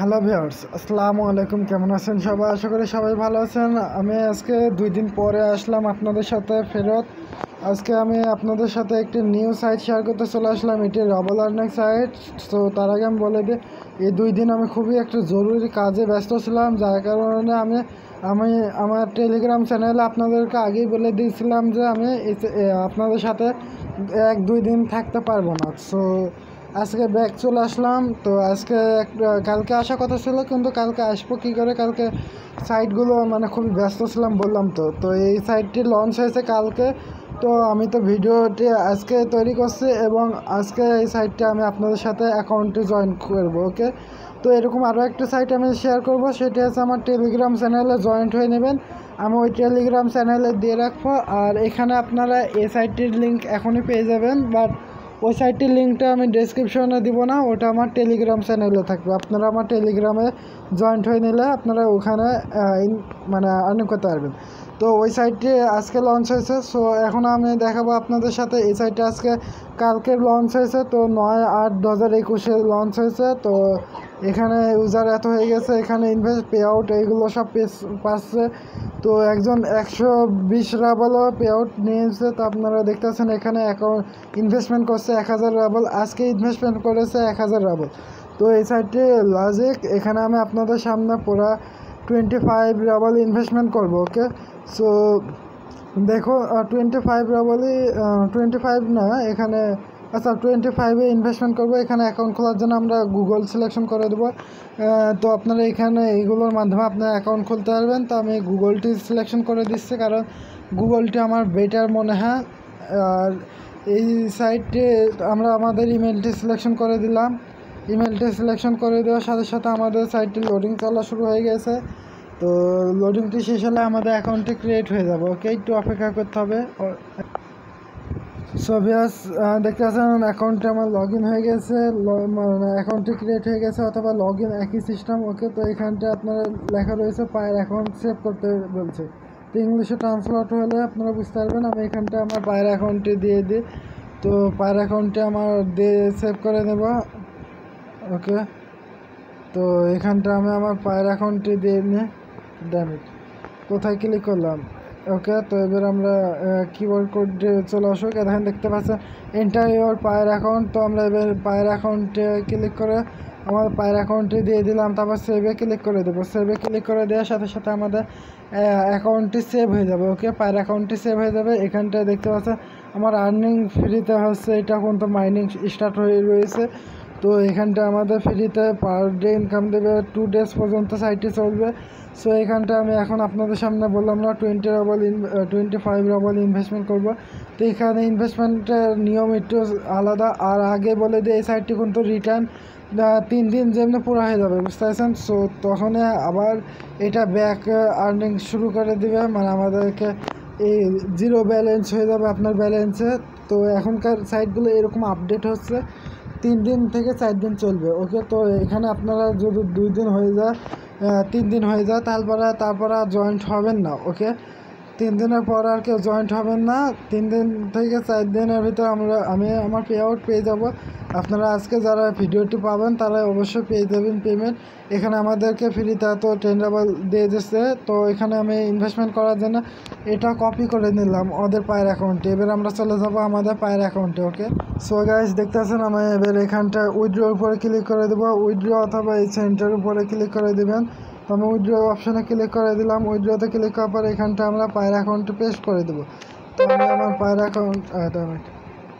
Hello viewers, আসসালামু আলাইকুম। কেমন আছেন সবাই? আশা করি সবাই ভালো আছেন। আমি আজকে 2 দিন পরে আসলাম আপনাদের সাথে ফেরত। আজকে আমি আপনাদের সাথে একটি নিউ সাইট শেয়ার করতে চলে আসলাম। এটি রাবল আর্নিং সাইট। তো তার আগে আমি বলে দিই, এই 2 দিন আমি খুবই একটা জরুরি কাজে ব্যস্ত ছিলাম, যার কারণে আমি আমি আমার টেলিগ্রাম চ্যানেলে আপনাদেরকে আগেই বলে দিয়েছিলাম যে আমি আপনাদের সাথে 1-2 দিন থাকতে পারবো না। সো আজকে ব্যাক চলে আসলাম। তো আজকে কালকে আসার কথা ছিল, কিন্তু কালকে আসবো কী করে, কালকে সাইটগুলো মানে খুবই ব্যস্ত ছিলাম বললাম। তো এই সাইটটি লঞ্চ হয়েছে কালকে। তো আমি তো ভিডিওটি আজকে তৈরি করছি এবং আজকে এই সাইটটা আমি আপনাদের সাথে অ্যাকাউন্টে জয়েন করবো। ওকে, তো এরকম আরও একটা সাইট আমি শেয়ার করব, সেটা হচ্ছে আমার টেলিগ্রাম চ্যানেলে জয়েন্ট হয়ে নেবেন। আমি ওই টেলিগ্রাম চ্যানেলে দিয়ে রাখবো, আর এখানে আপনারা এই সাইটটির লিঙ্ক এখনই পেয়ে যাবেন, বাট ওই সাইটটির লিঙ্কটা আমি ডেসক্রিপশনে দিব না, ওটা আমার টেলিগ্রাম চ্যানেলে থাকবে। আপনারা আমার টেলিগ্রামে জয়েন্ট হয়ে নিলে আপনারা ওখানে মানে আর্নিং করতে পারবেন। তো ওই সাইটটি আজকে লঞ্চ হয়েছে। সো এখন আমি দেখাবো আপনাদের সাথে এই সাইটটা আজকে কালকে লঞ্চ হয়েছে। তো 9/8/2021 লঞ্চ হয়েছে। তো এখানে ইউজার এত হয়ে গেছে, এখানে ইনভেস্ট পে আউট এইগুলো সব পাচ্ছে। তো একজন 120 রাবলও পে আউট নিয়েছে। তো আপনারা দেখতেছেন এখানে অ্যাকাউন্ট ইনভেস্টমেন্ট করছে 1000 রাবল, আজকে ইনভেস্টমেন্ট করেছে 1000 রাবল। তো এই সাইটটি লজিক, এখানে আমি আপনাদের সামনে পুরা 25 রাবল ইনভেস্টমেন্ট করব। ওকে, সো দেখো 25 রাবলই, 25 না এখানে, আচ্ছা 25-এ ইনভেস্টমেন্ট করবো। এখানে অ্যাকাউন্ট খোলার জন্য আমরা গুগল সিলেকশন করে দেবো। তো আপনারা এখানে এইগুলোর মাধ্যমে আপনার অ্যাকাউন্ট খুলতে পারবেন। তো আমি গুগলটি সিলেকশন করে দিচ্ছি, কারণ গুগলটি আমার বেটার মনে হয়। আর এই সাইটে আমরা আমাদের ইমেলটি সিলেকশন করে দিলাম। ইমেলটি সিলেকশন করে দেওয়ার সাথে সাথে আমাদের সাইটটি লোডিং চলা শুরু হয়ে গেছে। তো লোডিংটি শেষ হলে আমাদের অ্যাকাউন্টটি ক্রিয়েট হয়ে যাবে। ওকে, একটু অপেক্ষা করতে হবে। সো ভিউয়ার্স, দেখতে পাচ্ছেন অ্যাকাউন্টে আমার লগ ইন হয়ে গেছে, মানে অ্যাকাউন্টটি ক্রিয়েট হয়ে গেছে, অথবা লগ ইন একই সিস্টেম। ওকে, তো এখানটা আপনারা লেখা রয়েছে পায়ের অ্যাকাউন্ট সেভ করতে বলছে। তো ইংলিশে ট্রান্সলেট হলে আপনারা বুঝতে পারবেন। আমি এখানটা আমার পায়ের অ্যাকাউন্টে দিয়ে দিই। তো পায়ের অ্যাকাউন্টে আমার দিয়ে সেভ করে নেব। ওকে, তো এখানটা আমি আমার পায়ের অ্যাকাউন্টে দিয়ে নিয়ে ড্যামিট কোথায় ক্লিক করলাম। ওকে, তো এবার আমরা কিবোর্ড কোডে চলে আসুক। এখন দেখতে পাচ্ছেন এন্টার ইউর পায়ের অ্যাকাউন্ট। তো আমরা এবার পায়ের অ্যাকাউন্টে ক্লিক করে আমার পায়ের অ্যাকাউন্টে দিয়ে দিলাম। তারপর সেভে ক্লিক করে দেবো। সেভে ক্লিক করে দেওয়ার সাথে সাথে আমাদের অ্যাকাউন্টটি সেভ হয়ে যাবে। ওকে, পায়ের অ্যাকাউন্টটি সেভ হয়ে যাবে। এখানটায় দেখতে পাচ্ছেন আমার আর্নিং ফ্রিতে হচ্ছে, এটা কিন্তু মাইনিং স্টার্ট হয়ে রয়েছে। তো এখানটা আমাদের ফ্রিতে পার ডে ইনকাম দেবে, 2 ডেজ পর্যন্ত সাইটটি চলবে। সো এখানটা আমি এখন আপনাদের সামনে বললাম না 25 রাবল ইনভেস্টমেন্ট করব। তো এখানে ইনভেস্টমেন্টের নিয়ম একটু আলাদা। আর আগে বলে দিয়ে এই সাইটটি কিন্তু রিটার্ন 3 দিন যেমনি পুরো হয়ে যাবে, বুঝতে পারছেন। সো তখন আবার এটা ব্যাক আর্নিং শুরু করে দেবে, মানে আমাদেরকে এই জিরো ব্যালেন্স হয়ে যাবে আপনার ব্যালেন্সে। তো এখনকার সাইটগুলো এরকম আপডেট হচ্ছে, 3 দিন থেকে 4 দিন চলবে। ওকে, তো এখানে আপনারা যদি 2 দিন হয়ে যায়, 3 দিন হয়ে যায়, তারপর আর জয়েন্ট হবেন না। ওকে, 3 দিনের পর আর কেউ জয়েন্ট হবেন না। 3 দিন থেকে 4 দিনের ভিতরে আমি আমার পে আউট পেয়ে যাব। আপনারা আজকে যারা ভিডিওটি পাবেন তারা অবশ্যই পেয়ে যাবেন পেমেন্ট। এখানে আমাদেরকে ফ্রিতে তো 10 রাবল দিয়ে দিচ্ছে। তো এখানে আমি ইনভেস্টমেন্ট করার জন্য এটা কপি করে নিলাম ওদের পায়ের অ্যাকাউন্টে। এবার আমরা চলে যাব আমাদের পায়ের অ্যাকাউন্টে। ওকে, সো গাইস দেখতেছেন, আমি এবার এখানটা উইথড্রোর উপরে ক্লিক করে দেবো। উইথড্রো অথবা এই সেন্টারের উপরে ক্লিক করে দেবেন। তো আমি উইথড্রো অপশানে ক্লিক করে দিলাম। উইথড্রোতে ক্লিক করার পর এখানটা আমরা পায়ের অ্যাকাউন্টে পেস্ট করে দেবো। তো আমি আমার পায়ের অ্যাকাউন্ট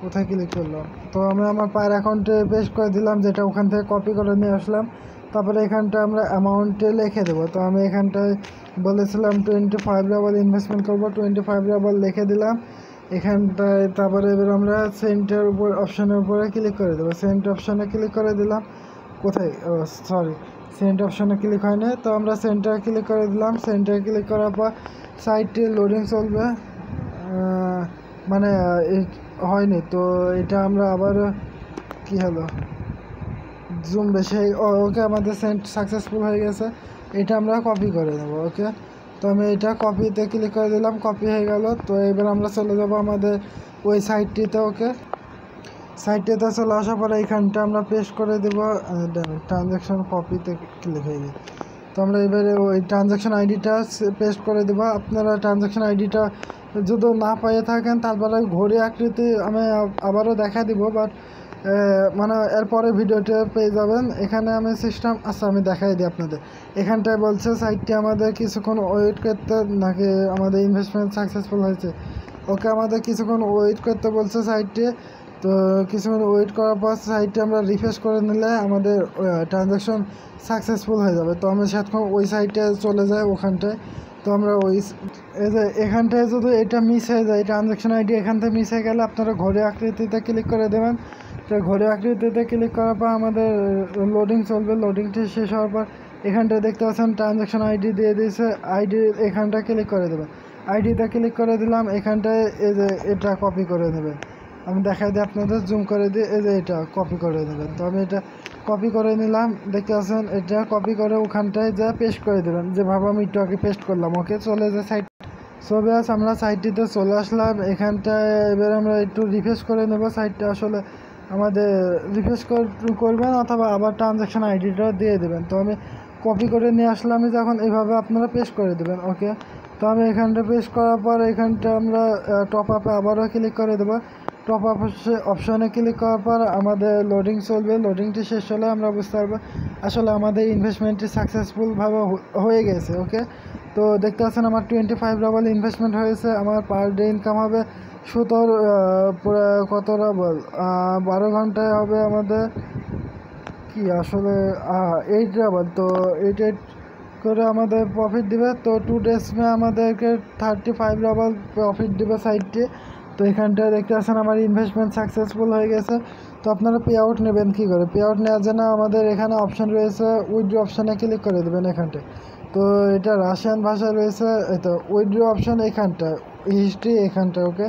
কোথায় ক্লিক করলাম, তো আমি আমার পায়ের অ্যাকাউন্টে পেস্ট করে দিলাম, যেটা ওখান থেকে কপি করে নিয়ে আসলাম। তারপরে এখানটা আমরা অ্যামাউন্টে লিখে দেবো। তো আমি এখানটায় বলেছিলাম 25 রাবল ইনভেস্টমেন্ট করবো, 25 রাবল লিখে দিলাম এখানটায়। তারপরে এবার আমরা সেন্টার উপর অপশানের উপরে ক্লিক করে দেবো। সেন্ট অপশানে ক্লিক করে দিলাম। কোথায়, সরি, সেন্ট অপশানে ক্লিক হয় না। তো আমরা সেন্টার ক্লিক করে দিলাম। সেন্টার ক্লিক করার পর সাইটটি লোডিং চলবে, মানে হয়নি। তো এটা আমরা আবার কি হলো, জুম বেশি। ওকে, আমাদের সেন্ট সাকসেসফুল হয়ে গেছে। এটা আমরা কপি করে নেব। ওকে, তো আমি এটা কপিতে ক্লিক করে দিলাম, কপি হয়ে গেল। তো এবার আমরা চলে যাব আমাদের ওই সাইটটিতে। ওকে, সাইটটাতে চলে আসার পরে এখানটা আমরা পেস্ট করে দেবো, ট্রানজ্যাকশন কপিতে ক্লিক হয়ে গেছে। তো আমরা এবারে ওই ট্রানজ্যাকশন আইডিটা পেস্ট করে দেবো। আপনারা ট্রানজ্যাকশন আইডিটা যদি না পেয়ে থাকেন তারপরে ঘড়ি আকৃতি আমি আবারও দেখা দিব, বাট মানে এরপরে ভিডিওতে পেয়ে যাবেন। এখানে আমি সিস্টেম আমি দেখাই দিই আপনাদের। এখানটায় বলছে সাইটটি আমাদের কিছুক্ষণ ওয়েট করতে, নাকি আমাদের ইনভেস্টমেন্ট সাকসেসফুল হয়েছে। ওকে, আমাদের কিছুক্ষণ ওয়েট করতে বলছে সাইটটি। তো কিছুক্ষণ ওয়েট করার পর সাইটটি আমরা রিফ্রেশ করে নিলে আমাদের ট্রানজ্যাকশন সাকসেসফুল হয়ে যাবে। তো আমরা সেরকম ওই সাইটে চলে যাই ওখানটায়। তো আমরা ওই এখানটায় যদি এটা মিস হয়ে যায়, ট্রানজ্যাকশন আইডি এখান থেকে মিস হয়ে গেলে আপনারা ঘড়ি আকৃতিতে ক্লিক করে দেবেন। তো ঘড়ি আকৃতিতে ক্লিক করার পর আমাদের লোডিং চলবে। লোডিংটি শেষ হওয়ার পর এখানটায় দেখতে পাচ্ছেন ট্রানজ্যাকশন আইডি দিয়ে দিয়েছে। আইডি এখানটা ক্লিক করে দেবেন। আইডিতে ক্লিক করে দিলাম। এখানটায় এই যে এটা কপি করে নেবেন। আমি দেখাই দিই আপনাদের, জুম করে দিই। এই যে এটা কপি করে নেবেন। তো আমি এটা কপি করে নিলাম, দেখতে পাচ্ছেন। এটা কপি করে ওখানটায় যা পেস্ট করে দেবেন, যেভাবে আমি একটু আগে পেস্ট করলাম। ওকে, চলে যায় সাইট। সবে আমরা সাইটটিতে চলে আসলাম। এখানটায় এবার আমরা একটু রিফ্রেশ করে নেব সাইটটা। আসলে আমাদের রিফ্রেশ করবেন অথবা আবার ট্রানজ্যাকশন আইডিটা দিয়ে দেবেন। তো আমি কপি করে নিয়ে আসলাম যখন, এইভাবে আপনারা পেস্ট করে দেবেন। ওকে, তো আমি এখানটা পেস্ট করার পর এখানটা আমরা টপ আপে আবারও ক্লিক করে দেবো। টপ আপ অপশানে ক্লিক করার পর আমাদের লোডিং চলবে। লোডিংটি শেষ হলে আমরা বুঝতে পারবো আসলে আমাদের ইনভেস্টমেন্টটি সাকসেসফুলভাবে হয়ে গেছে। ওকে, তো দেখতে পাচ্ছেন আমার 25 ডাবল ইনভেস্টমেন্ট হয়েছে। আমার পার ডে ইনকাম হবে 17 কত ডাবল, 12 ঘন্টায় হবে আমাদের কি আসলে 8 ডাবল। তো 8 করে আমাদের প্রফিট দিবে। তো 2 days আমাদেরকে 35 ডাবল প্রফিট দিবে সাইটটি। তো এখানটায় দেখতে পাচ্ছেন আমার ইনভেস্টমেন্ট সাকসেসফুল হয়ে গেছে। তো আপনারা পে আউট নেবেন কী করে? পে আউট নেওয়ার জন্য আমাদের এখানে অপশান রয়েছে, উইথড্র অপশানে ক্লিক করে দেবেন এখানটায়। তো এটা রাশিয়ান ভাষায় রয়েছে। তো উইথড্র অপশান এখানটায়, হিস্ট্রি এখানটায়। ওকে,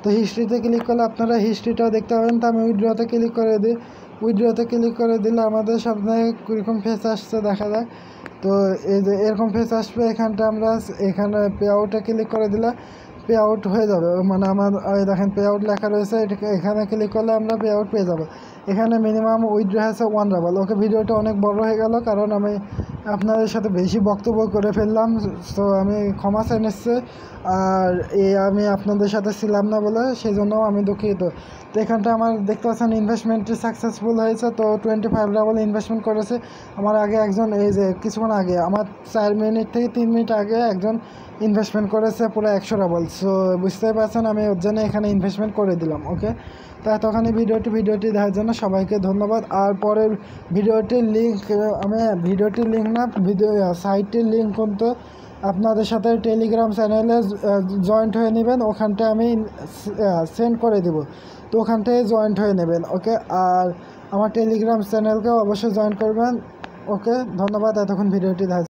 তো হিস্ট্রিতে ক্লিক করলে আপনারা হিস্ট্রিটাও দেখতে পাবেন। তো আমি উইথড্রতে ক্লিক করে দিই। উইথড্রতে ক্লিক করে দিলে আমাদের সামনে কীরকম ফেস আসছে দেখা যায়। তো এই যে এরকম ফেস আসবে। এখানটা আমরা এখানে পে আউটে ক্লিক করে দিলে পে আউট হয়ে যাবে। মানে আমার দেখেন পে আউট লেখা রয়েছে, এটাকে এখানে ক্লিক করলে আমরা পে আউট পেয়ে যাবো। এখানে মিনিমাম উইথড্র আছে 1 ডাবল। ওকে, ভিডিওটা অনেক বড় হয়ে গেল কারণ আমি আপনাদের সাথে বেশি বক্তব্য করে ফেললাম। তো আমি ক্ষমা চাই নিচ্ছি। আর আমি আপনাদের সাথে ছিলাম না বলে সেই জন্য আমি দুঃখিত। তো এখানটা আমার দেখতে পাচ্ছেন ইনভেস্টমেন্টটি সাকসেসফুল হয়েছে। তো 25 ডাবল ইনভেস্টমেন্ট করেছে। আমার আগে একজন, এই যে কিছুক্ষণ আগে, আমার 4 মিনিট থেকে 3 মিনিট আগে একজন ইনভেস্টমেন্ট করেছে পুরো 100 ডাবল। সো বুঝতেই পারছেন, আমি ওর জন্য এখানে ইনভেস্টমেন্ট করে দিলাম। ওকে, তো এতখানি ভিডিওটি দেখার জন্য সবাইকে ধন্যবাদ। আর পরের ভিডিওটির লিঙ্ক, আমি ভিডিওটির লিঙ্ক না, সাইটটির লিঙ্ক কিন্তু আপনাদের সাথে টেলিগ্রাম চ্যানেলে জয়েন্ট হয়ে নেবেন। ওখানটায় আমি সেন্ড করে দেব। তো ওখানটায় জয়েন্ট হয়ে নেবেন। ওকে, আর আমার টেলিগ্রাম চ্যানেলকেও অবশ্যই জয়েন করবেন। ওকে, ধন্যবাদ এতক্ষণ ভিডিওটি দেখা।